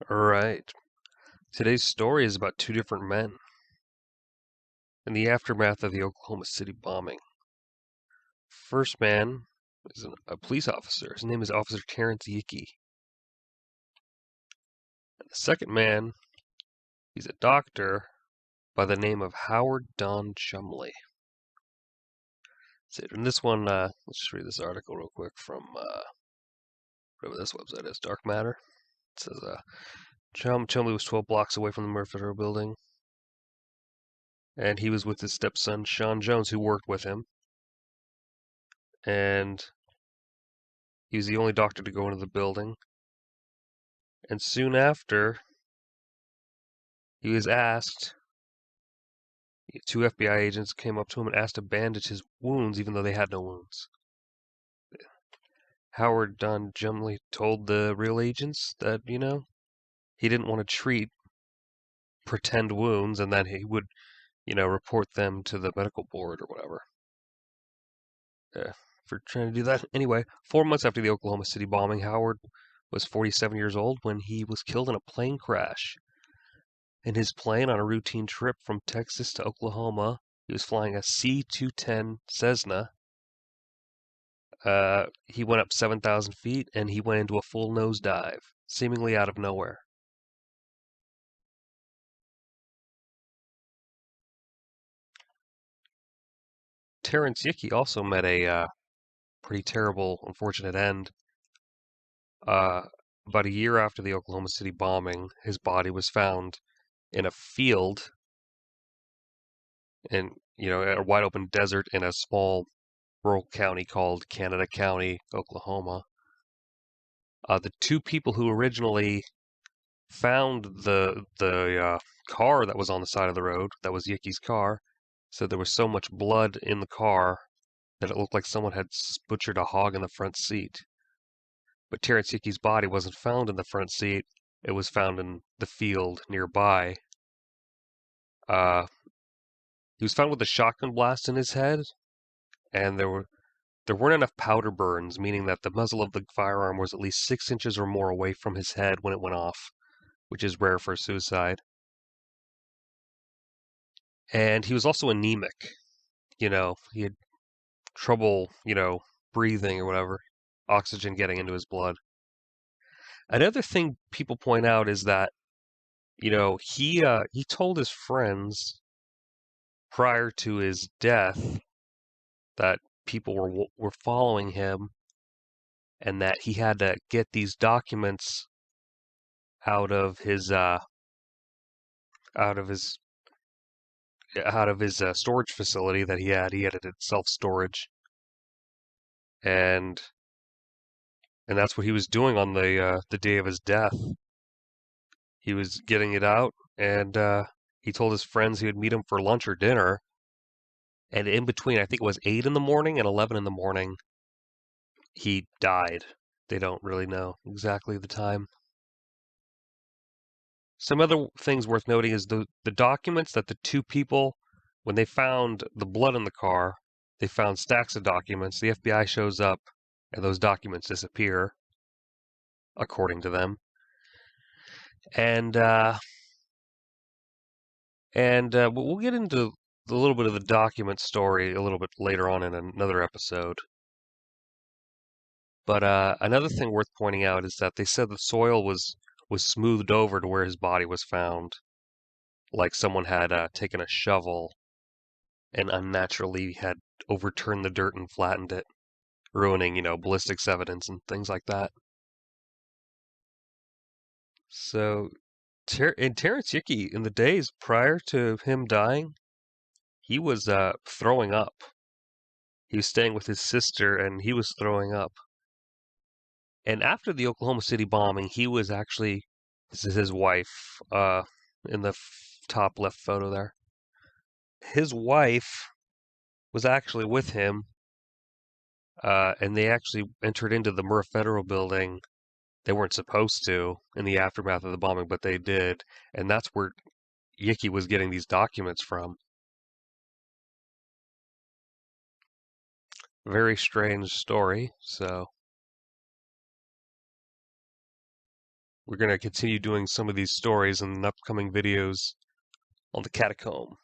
All right. Today's story is about two different men in the aftermath of the Oklahoma City bombing. First man is a police officer. His name is Officer Terrence Yeakey. And the second man, he's a doctor by the name of Howard Don Chumlee. So in this one, let's just read this article real quick from whatever this website is, Dark Matter. It says, Chumlee was 12 blocks away from the Murph Federal Building, and he was with his stepson, Sean Jones, who worked with him. And he was the only doctor to go into the building. And soon after, he was asked, two FBI agents came up to him and asked to bandage his wounds, even though they had no wounds. Howard Don Chumlee told the real agents that, he didn't want to treat pretend wounds and that he would, report them to the medical board or whatever. For trying to do that. Anyway, 4 months after the Oklahoma City bombing, Howard was 47 years old when he was killed in a plane crash. In his plane on a routine trip from Texas to Oklahoma, he was flying a C-210 Cessna. He went up 7,000 feet and he went into a full nosedive, seemingly out of nowhere. Terrence Yeakey also met a pretty terrible, unfortunate end. About a year after the Oklahoma City bombing, his body was found in a field in, a wide open desert in a small rural county called Canada County, Oklahoma. The two people who originally found the car that was on the side of the road, that was Yeakey's car, said there was so much blood in the car that it looked like someone had butchered a hog in the front seat. But Terrence Yeakey's body wasn't found in the front seat. It was found in the field nearby. He was found with a shotgun blast in his head, and there weren't enough powder burns, meaning that the muzzle of the firearm was at least 6 inches or more away from his head when it went off, which is rare for suicide. And he was also anemic. He had trouble, breathing or whatever, oxygen getting into his blood. Another thing people point out is that, he told his friends prior to his death that people were following him and that he had to get these documents out of his storage facility that he had. He had it at self-storage, and that's what he was doing on the day of his death. He was getting it out, and he told his friends he would meet him for lunch or dinner. And in between, I think it was 8 in the morning and 11 in the morning, he died. They don't really know exactly the time. Some other things worth noting is the documents that the two people, when they found the blood in the car, they found stacks of documents. The FBI shows up, and those documents disappear, according to them. And we'll get into a little bit of the document story a little bit later on in another episode. But another thing worth pointing out is that they said the soil was smoothed over to where his body was found, like someone had taken a shovel and unnaturally had overturned the dirt and flattened it, ruining, ballistics evidence and things like that. So, Terrence Yeakey, in the days prior to him dying, he was throwing up. He was staying with his sister, and he was throwing up. And after the Oklahoma City bombing, he was actually, this is his wife, in the top left photo there. His wife was actually with him, and they actually entered into the Murrah Federal Building. They weren't supposed to in the aftermath of the bombing, but they did, and that's where Yeakey was getting these documents from. Very strange story, so we're going to continue doing some of these stories in upcoming videos on the catacomb.